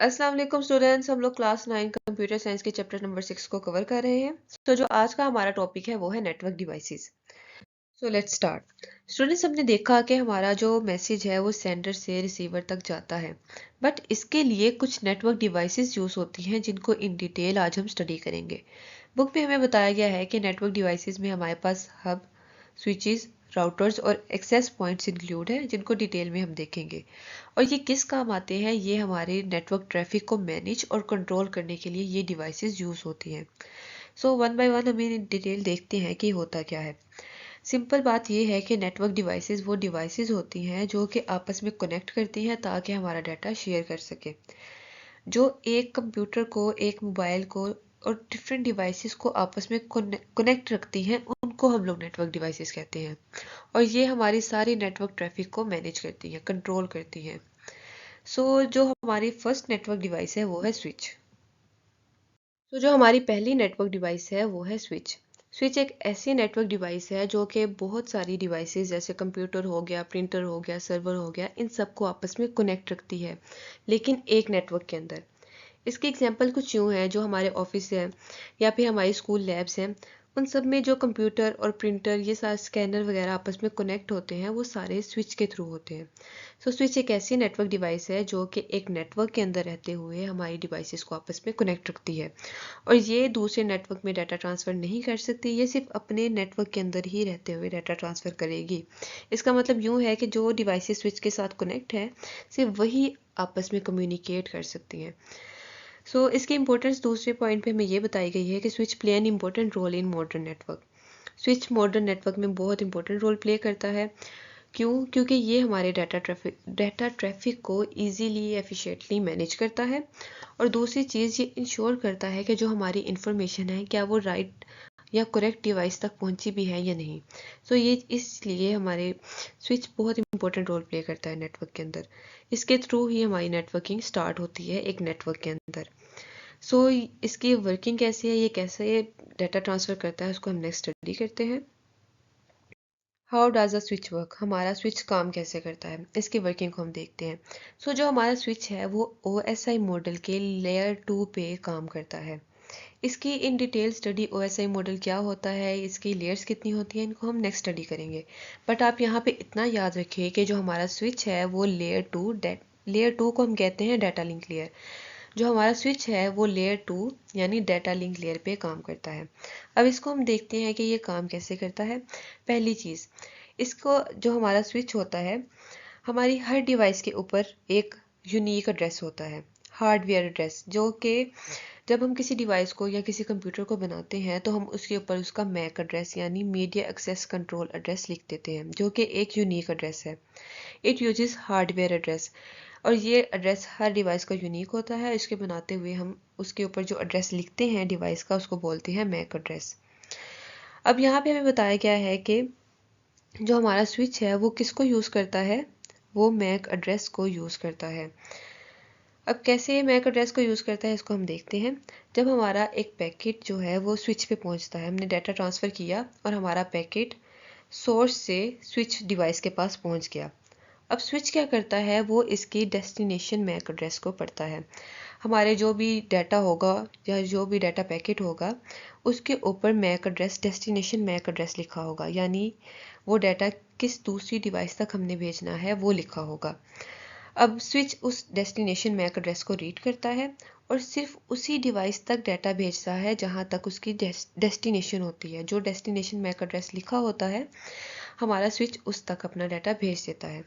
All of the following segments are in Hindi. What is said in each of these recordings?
अस्सलाम वालेकुम स्टूडेंट्स। हम लोग क्लास 9 कंप्यूटर साइंस के चैप्टर नंबर 6 को कवर कर रहे हैं। तो जो आज का हमारा टॉपिक है वो है network devices. So let's start. Students, हमने देखा कि हमारा जो मैसेज है वो सेंडर से रिसीवर तक जाता है, बट इसके लिए कुछ नेटवर्क डिवाइसेस यूज़ होती हैं जिनको इन डिटेल आज हम स्टडी करेंगे। बुक में हमें बताया गया है कि नेटवर्क डिवाइसेस में हमारे पास हब, स्विचेस, राउटर्स और एक्सेस पॉइंट्स इंक्लूड हैं जिनको डिटेल में हम देखेंगे। और ये किस काम आते हैं? ये हमारे नेटवर्क ट्रैफिक को मैनेज और कंट्रोल करने के लिए ये डिवाइसेस यूज़ होती हैं। सो वन बाय वन हम इन डिटेल देखते हैं कि होता क्या है। सिंपल बात ये है कि नेटवर्क डिवाइसेस वो डिवाइसेस होती हैं जो कि आपस में कनेक्ट करती हैं ताकि हमारा डाटा शेयर कर सके। जो एक कंप्यूटर को, एक मोबाइल को और डिफरेंट डिवाइसेस को आपस में कनेक्ट रखती हैं, उनको हम लोग नेटवर्क डिवाइसेस कहते हैं। और ये हमारी सारी नेटवर्क ट्रैफिक को मैनेज करती हैं, कंट्रोल करती हैं। जो हमारी फर्स्ट नेटवर्क डिवाइस है वो है स्विच। जो हमारी पहली नेटवर्क डिवाइस है वो है स्विच। स्विच एक ऐसी नेटवर्क डिवाइस है जो कि बहुत सारी डिवाइसेस जैसे कंप्यूटर हो गया, प्रिंटर हो गया, सर्वर हो गया, इन सबको आपस में कनेक्ट रखती है, लेकिन एक नेटवर्क के अंदर। इसकी एग्जांपल कुछ यूँ है, जो हमारे ऑफिस है या फिर हमारी स्कूल लैब्स हैं, उन सब में जो कंप्यूटर और प्रिंटर, ये सारे स्कैनर वगैरह आपस में कनेक्ट होते हैं, वो सारे स्विच के थ्रू होते हैं। स्विच एक ऐसी नेटवर्क डिवाइस है जो कि एक नेटवर्क के अंदर रहते हुए हमारी डिवाइसेस को आपस में कनेक्ट रखती है, और ये दूसरे नेटवर्क में डाटा ट्रांसफ़र नहीं कर सकती। ये सिर्फ अपने नेटवर्क के अंदर ही रहते हुए डाटा ट्रांसफ़र करेगी। इसका मतलब यूँ है कि जो डिवाइसेस स्विच के साथ कनेक्ट है, सिर्फ वही आपस में कम्युनिकेट कर सकती हैं। इसकी इंपॉर्टेंस दूसरे पॉइंट पे हमें ये बताई गई है कि switch play an important role in modern network. Switch modern network में बहुत इंपॉर्टेंट रोल प्ले करता है। क्यों? क्योंकि ये हमारे डाटा ट्रैफिक को इजीली, एफिशिएंटली मैनेज करता है। और दूसरी चीज़, ये इंश्योर करता है कि जो हमारी इंफॉर्मेशन है, क्या वो राइट या करेक्ट डिवाइस तक पहुंची भी है या नहीं। ये इसलिए हमारे स्विच बहुत इंपॉर्टेंट रोल प्ले करता है नेटवर्क के अंदर। इसके थ्रू ही हमारी नेटवर्किंग स्टार्ट होती है एक नेटवर्क के अंदर। इसकी वर्किंग कैसे है, ये कैसे डाटा ट्रांसफ़र करता है, उसको हम नेक्स्ट स्टडी करते हैं। How does a switch work? हमारा स्विच काम कैसे करता है, इसकी वर्किंग को हम देखते हैं। जो हमारा स्विच है वो OSI मॉडल के लेयर 2 पे काम करता है। इसकी in detail study, OSI model क्या होता है, इसकी लेयर्स कितनी होती हैं, इनको हम नेक्स्ट स्टडी करेंगे। बट आप यहाँ पे इतना याद रखिए कि जो हमारा स्विच है वो लेयर 2 को हम कहते हैं डाटा लिंक लेयर। जो हमारा स्विच है वो लेयर 2 यानी डाटा लिंक लेयर पे काम करता है। अब इसको हम देखते हैं कि ये काम कैसे करता है। पहली चीज़, इसको जो हमारा स्विच होता है, हमारी हर डिवाइस के ऊपर एक यूनिक एड्रेस होता है, हार्डवेयर एड्रेस, जो कि जब हम किसी डिवाइस को या किसी कंप्यूटर को बनाते हैं तो हम उसके ऊपर उसका मैक एड्रेस यानी मीडिया एक्सेस कंट्रोल एड्रेस लिख देते हैं, जो कि एक यूनिक एड्रेस है। इट यूजेस हार्डवेयर एड्रेस, और ये एड्रेस हर डिवाइस का यूनिक होता है। इसके बनाते हुए हम उसके ऊपर जो एड्रेस लिखते हैं डिवाइस का, उसको बोलते हैं मैक एड्रेस। अब यहाँ पे हमें बताया गया है कि जो हमारा स्विच है वो किसको यूज़ करता है, वो मैक एड्रेस को यूज़ करता है। अब कैसे मैक एड्रेस को यूज़ करता है, इसको हम देखते हैं। जब हमारा एक पैकेट जो है वो स्विच पे पहुंचता है, हमने डाटा ट्रांसफ़र किया और हमारा पैकेट सोर्स से स्विच डिवाइस के पास पहुंच गया। अब स्विच क्या करता है, वो इसकी डेस्टिनेशन मैक एड्रेस को पढ़ता है। हमारे जो भी डाटा होगा या जो भी डाटा पैकेट होगा, उसके ऊपर MAC address, destination MAC address लिखा होगा, यानी वो डाटा किस दूसरी डिवाइस तक हमने भेजना है वो लिखा होगा। अब स्विच उस डेस्टिनेशन मैक एड्रेस को रीड करता है और सिर्फ उसी डिवाइस तक डाटा भेजता है जहां तक उसकी डेस्टिनेशन होती है। जो डेस्टिनेशन मैक एड्रेस लिखा होता है, हमारा स्विच उस तक अपना डाटा भेज देता है।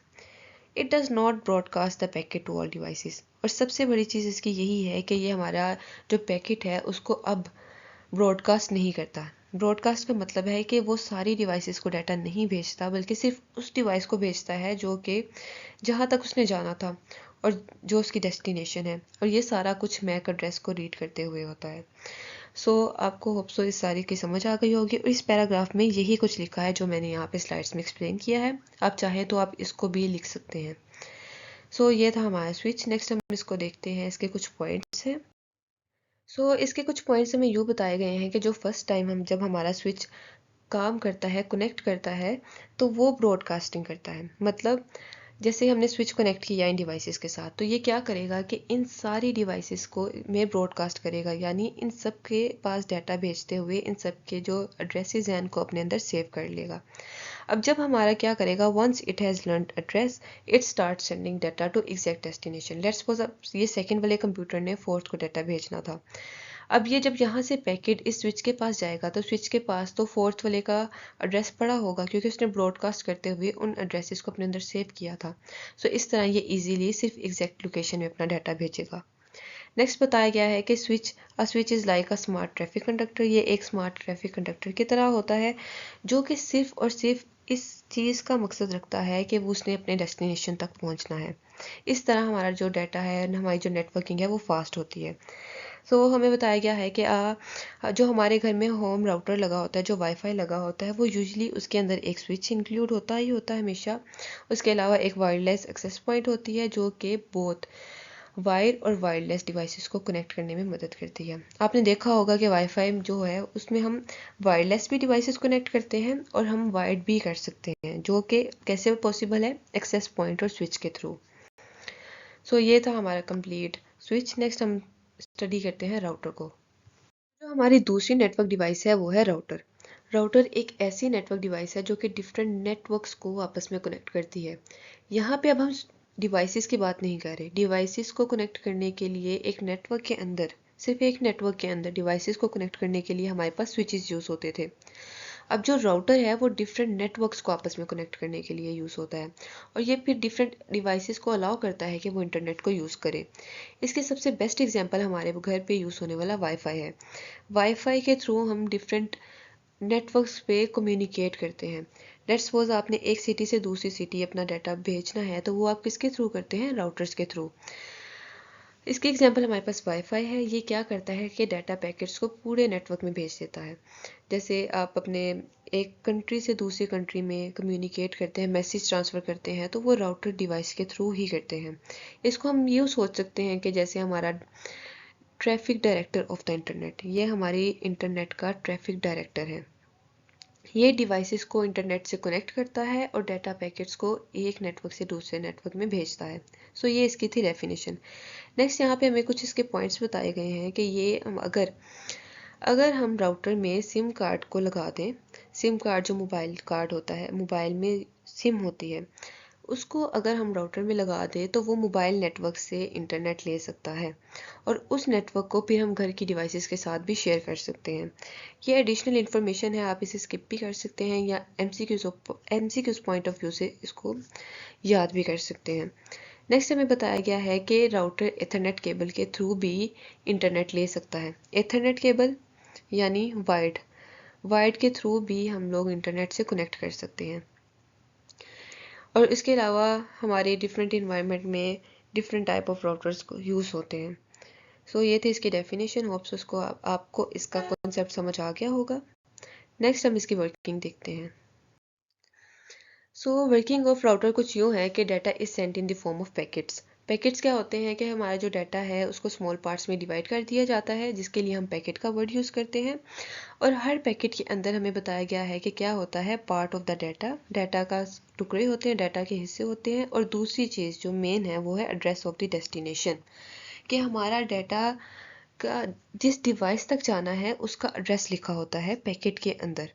It does not broadcast the packet to all devices. और सबसे बड़ी चीज़ इसकी यही है कि ये हमारा जो पैकेट है उसको अब ब्रॉडकास्ट नहीं करता। ब्रॉडकास्ट का मतलब है कि वो सारी डिवाइसेस को डाटा नहीं भेजता, बल्कि सिर्फ उस डिवाइस को भेजता है जो कि जहाँ तक उसने जाना था और जो उसकी डेस्टिनेशन है। और ये सारा कुछ मैक एड्रेस को रीड करते हुए होता है। आपको होप सो इस सारी की समझ आ गई होगी। और इस पैराग्राफ में यही कुछ लिखा है जो मैंने यहाँ पे स्लाइड्स में एक्सप्लेन किया है। आप चाहें तो आप इसको भी लिख सकते हैं। ये था हमारा स्विच। नेक्स्ट हम इसको देखते हैं, इसके कुछ पॉइंट्स हैं। इसके कुछ पॉइंट्स हमें यूँ बताए गए हैं कि जो फर्स्ट टाइम जब हमारा स्विच काम करता है, कनेक्ट करता है, तो वो ब्रॉडकास्टिंग करता है। मतलब जैसे हमने स्विच कनेक्ट किया इन डिवाइसेस के साथ, तो ये क्या करेगा कि इन सारी डिवाइसेस को में ब्रॉडकास्ट करेगा, यानी इन सब के पास डाटा भेजते हुए इन सब के जो एड्रेसेस हैं उनको अपने अंदर सेव कर लेगा। अब जब हमारा क्या करेगा, once it has learned address it start sending data to exact destination. Let's suppose अब ये सेकंड वाले कंप्यूटर ने फोर्थ को डाटा भेजना था। अब ये जब यहाँ से पैकेट इस स्विच के पास जाएगा तो स्विच के पास तो फोर्थ वाले का एड्रेस पड़ा होगा, क्योंकि उसने ब्रॉडकास्ट करते हुए उन एड्रेसेस को अपने अंदर सेव किया था। सो इस तरह ये इजीली सिर्फ एग्जैक्ट लोकेशन में अपना डाटा भेजेगा। नेक्स्ट बताया गया है कि switch is like a smart traffic conductor. ये एक स्मार्ट ट्रैफिक कंडक्टर की तरह होता है जो कि सिर्फ और सिर्फ इस चीज़ का मकसद रखता है कि वो उसने अपने डेस्टिनेशन तक पहुंचना है। इस तरह हमारा जो डाटा है, हमारी जो नेटवर्किंग है वो फास्ट होती है। सो हमें बताया गया है कि जो हमारे घर में होम राउटर लगा होता है, जो वाईफाई लगा होता है, वो यूजुअली उसके अंदर एक स्विच इंक्लूड होता ही होता है हमेशा। उसके अलावा एक वायरलेस एक्सेस पॉइंट होती है जो कि बोथ वायर और वायरलेस डिवाइसेस को कनेक्ट करने में मदद करती है। आपने देखा होगा कि वाईफाई जो है उसमें हम वायरलेस भी डिवाइसेस कनेक्ट करते हैं और हम वायर्ड भी कर सकते हैं, जो कि कैसे पॉसिबल है, एक्सेस पॉइंट और स्विच के थ्रू। सो ये था हमारा कंप्लीट स्विच। नेक्स्ट हम स्टडी करते हैं राउटर को। जो हमारी दूसरी नेटवर्क डिवाइस है वो है राउटर। राउटर एक ऐसी नेटवर्क डिवाइस है जो कि डिफरेंट नेटवर्क्स को आपस में कनेक्ट करती है। यहाँ पे अब हम डिवाइसेस की बात नहीं कर रहे। डिवाइसेस को कनेक्ट करने के लिए एक नेटवर्क के अंदर, सिर्फ एक नेटवर्क के अंदर डिवाइसेस को कनेक्ट करने के लिए हमारे पास स्विचेस यूज़ होते थे। अब जो राउटर है वो डिफरेंट नेटवर्क्स को आपस में कनेक्ट करने के लिए यूज़ होता है और ये फिर डिफरेंट डिवाइसेस को अलाउ करता है कि वो इंटरनेट को यूज़ करें। इसके सबसे बेस्ट एग्जांपल हमारे घर पे यूज़ होने वाला वाईफाई है। वाईफाई के थ्रू हम डिफरेंट नेटवर्क्स पे कम्युनिकेट करते हैं। लेट्स सपोज आपने एक सिटी से दूसरी सिटी अपना डाटा भेजना है तो वो आप किसके थ्रू करते हैं, राउटर्स के थ्रू। इसकी एग्जांपल हमारे पास वाईफाई है। ये क्या करता है कि डाटा पैकेट्स को पूरे नेटवर्क में भेज देता है। जैसे आप अपने एक कंट्री से दूसरी कंट्री में कम्युनिकेट करते हैं, मैसेज ट्रांसफ़र करते हैं, तो वो राउटर डिवाइस के थ्रू ही करते हैं। इसको हम यूँ सोच सकते हैं कि जैसे हमारा traffic director of the internet, ये हमारी इंटरनेट का ट्रैफिक डायरेक्टर है। ये डिवाइसेस को इंटरनेट से कनेक्ट करता है और डाटा पैकेट्स को एक नेटवर्क से दूसरे नेटवर्क में भेजता है। सो ये इसकी थी डेफिनेशन। नेक्स्ट यहाँ पे हमें कुछ इसके पॉइंट्स बताए गए हैं कि ये अगर हम राउटर में सिम कार्ड को लगा दें, सिम कार्ड जो मोबाइल कार्ड होता है, मोबाइल में सिम होती है, उसको अगर हम राउटर में लगा दें तो वो मोबाइल नेटवर्क से इंटरनेट ले सकता है और उस नेटवर्क को फिर हम घर की डिवाइसेस के साथ भी शेयर कर सकते हैं। ये एडिशनल इन्फॉर्मेशन है, आप इसे स्किप भी कर सकते हैं या एमसीक्यूज पॉइंट ऑफ व्यू से इसको याद भी कर सकते हैं। नेक्स्ट हमें बताया गया है कि राउटर एथरनेट केबल के थ्रू भी इंटरनेट ले सकता है। एथरनेट केबल यानी वायर्ड के थ्रू भी हम लोग इंटरनेट से कनेक्ट कर सकते हैं। और इसके अलावा हमारे डिफरेंट इन्वायरमेंट में डिफरेंट टाइप ऑफ राउटर्स को यूज़ होते हैं। सो ये थी इसकी डेफिनेशन। होप्स उसको आपको इसका कॉन्सेप्ट समझ आ गया होगा। नेक्स्ट हम इसकी वर्किंग देखते हैं। सो वर्किंग ऑफ राउटर कुछ यूँ है कि data is sent in the form of packets. Packets क्या होते हैं कि हमारा जो डाटा है उसको स्मॉल पार्ट्स में डिवाइड कर दिया जाता है, जिसके लिए हम पैकेट का वर्ड यूज़ करते हैं। और हर पैकेट के अंदर हमें बताया गया है कि क्या होता है, पार्ट ऑफ द डाटा का टुकड़े होते हैं, डाटा के हिस्से होते हैं। और दूसरी चीज़ जो मेन है वो है एड्रेस ऑफ द डेस्टिनेशन, कि हमारा डाटा का जिस डिवाइस तक जाना है उसका एड्रेस लिखा होता है पैकेट के अंदर।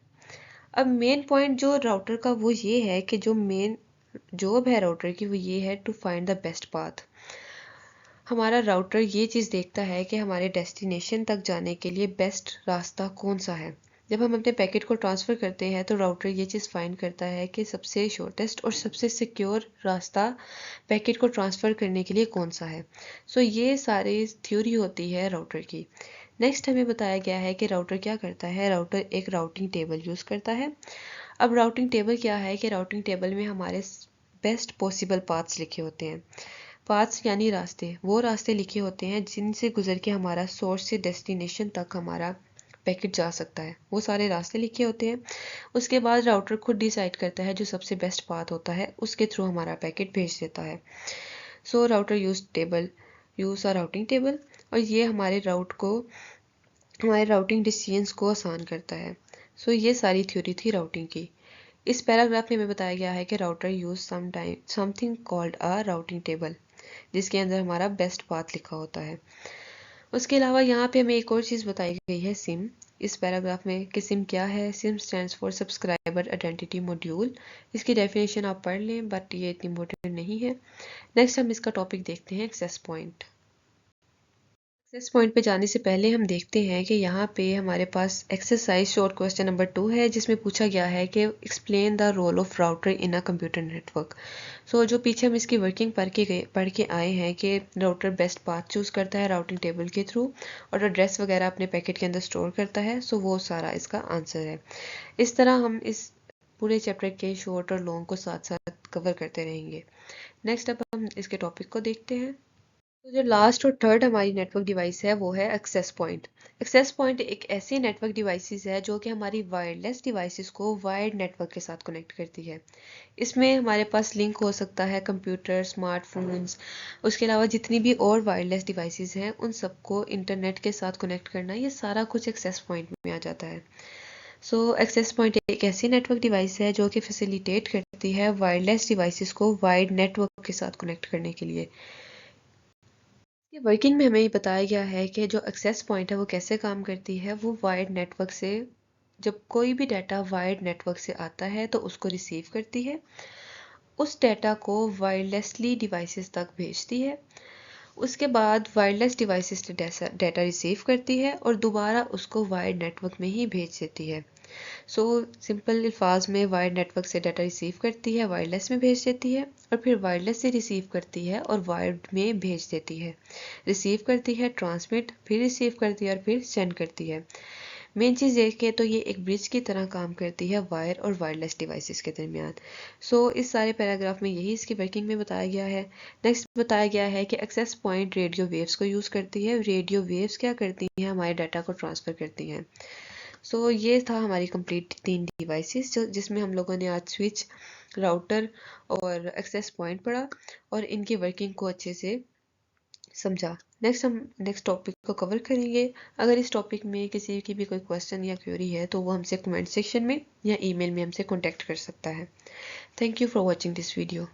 अब मेन पॉइंट जो राउटर का वो ये है कि जो मेन जॉब है राउटर की वो ये है to find the best path. हमारा राउटर ये चीज़ देखता है कि हमारे डेस्टिनेशन तक जाने के लिए बेस्ट रास्ता कौन सा है। जब हम अपने पैकेट को ट्रांसफ़र करते हैं तो राउटर ये चीज़ फाइंड करता है कि सबसे शॉर्टेस्ट और सबसे सिक्योर रास्ता पैकेट को ट्रांसफ़र करने के लिए कौन सा है। सो ये सारी थ्योरी होती है राउटर की। नेक्स्ट हमें बताया गया है कि राउटर क्या करता है, राउटर एक राउटिंग टेबल यूज़ करता है। अब राउटिंग टेबल क्या है कि राउटिंग टेबल में हमारे बेस्ट पॉसिबल पाथ्स लिखे होते हैं। पाथ्स यानी रास्ते, वो रास्ते लिखे होते हैं जिनसे गुजर के हमारा सोर्स से डेस्टिनेशन तक हमारा पैकेट जा सकता है। वो सारे रास्ते लिखे होते हैं। उसके बाद राउटर खुद डिसाइड करता है जो सबसे बेस्ट पाथ होता है उसके थ्रू हमारा पैकेट भेज देता है। So router use a routing table और ये हमारे राउटिंग डिसीजंस को आसान करता है। सो ये सारी थ्योरी थी राउटिंग की। इस पैराग्राफ में हमें बताया गया है कि router use something called a routing table, जिसके अंदर हमारा बेस्ट पाथ लिखा होता है। उसके अलावा यहाँ पे हमें एक और चीज़ बताई गई है सिम, इस पैराग्राफ में कि सिम क्या है। SIM stands for subscriber identity module. इसकी डेफिनेशन आप पढ़ लें, बट ये इतनी इम्पोर्टेंट नहीं है। नेक्स्ट हम इसका टॉपिक देखते हैं एक्सेस पॉइंट। एक्सेस पॉइंट पे जाने से पहले हम देखते हैं कि यहाँ पे हमारे पास एक्सरसाइज शॉर्ट क्वेश्चन नंबर 2 है, जिसमें पूछा गया है कि explain the role of router in a computer network. So जो पीछे हम इसकी वर्किंग पढ़ के आए हैं कि राउटर बेस्ट पाथ चूज करता है राउटिंग टेबल के थ्रू, और एड्रेस वगैरह अपने पैकेट के अंदर स्टोर करता है। सो वो सारा इसका आंसर है। इस तरह हम इस पूरे चैप्टर के शॉर्ट और लॉन्ग को साथ साथ कवर करते रहेंगे। नेक्स्ट अब हम इसके टॉपिक को देखते हैं। तो जो लास्ट और थर्ड हमारी नेटवर्क डिवाइस है वो है एक्सेस पॉइंट। एक्सेस पॉइंट एक ऐसी नेटवर्क डिवाइसेस है जो कि हमारी वायरलेस डिवाइसेस को वायर्ड नेटवर्क के साथ कनेक्ट करती है। इसमें हमारे पास लिंक हो सकता है कंप्यूटर, स्मार्टफोन्स, उसके अलावा जितनी भी और वायरलेस डिवाइसेस हैं उन सबको इंटरनेट के साथ कनेक्ट करना, ये सारा कुछ एक्सेस पॉइंट में आ जाता है। सो एक्सेस पॉइंट एक ऐसी नेटवर्क डिवाइस है जो कि फैसिलिटेट करती है वायरलेस डिवाइसेस को वायर्ड नेटवर्क के साथ कनेक्ट करने के लिए। ये वर्किंग में हमें ये बताया गया है कि जो एक्सेस पॉइंट है वो कैसे काम करती है। वो वायर्ड नेटवर्क से, जब कोई भी डाटा वायर्ड नेटवर्क से आता है तो उसको रिसीव करती है, उस डाटा को वायरलेसली डिवाइसेस तक भेजती है, उसके बाद वायरलेस डिवाइसेस डाटा रिसीव करती है और दोबारा उसको वायर्ड नेटवर्क में ही भेज देती है। सो सिंपल अल्फाज में वायर्ड नेटवर्क से डाटा रिसीव करती है, वायरलेस में भेज देती है, और फिर वायरलेस से रिसीव करती है और वायर्ड में भेज देती है। रिसीव करती है, ट्रांसमिट, फिर रिसीव करती है और फिर सेंड करती है। मेन चीज़ देखें तो ये एक ब्रिज की तरह काम करती है वायर और वायरलेस डिवाइसेस के दरमियान। सो इस सारे पैराग्राफ में यही इसकी वर्किंग में बताया गया है। नेक्स्ट बताया गया है कि एक्सेस पॉइंट रेडियो वेव्स को यूज़ करती है। रेडियो वेव्स क्या करती हैं, हमारे डाटा को ट्रांसफ़र करती हैं। सो ये था हमारी कंप्लीट 3 डिवाइसेस जिसमें हम लोगों ने आज स्विच, राउटर और एक्सेस पॉइंट पढ़ा और इनकी वर्किंग को अच्छे से समझा। नेक्स्ट हम नेक्स्ट टॉपिक को कवर करेंगे। अगर इस टॉपिक में किसी की भी कोई क्वेश्चन या क्वेरी है तो वो हमसे कमेंट सेक्शन में या ईमेल में हमसे कॉन्टेक्ट कर सकता है। Thank you for watching this video.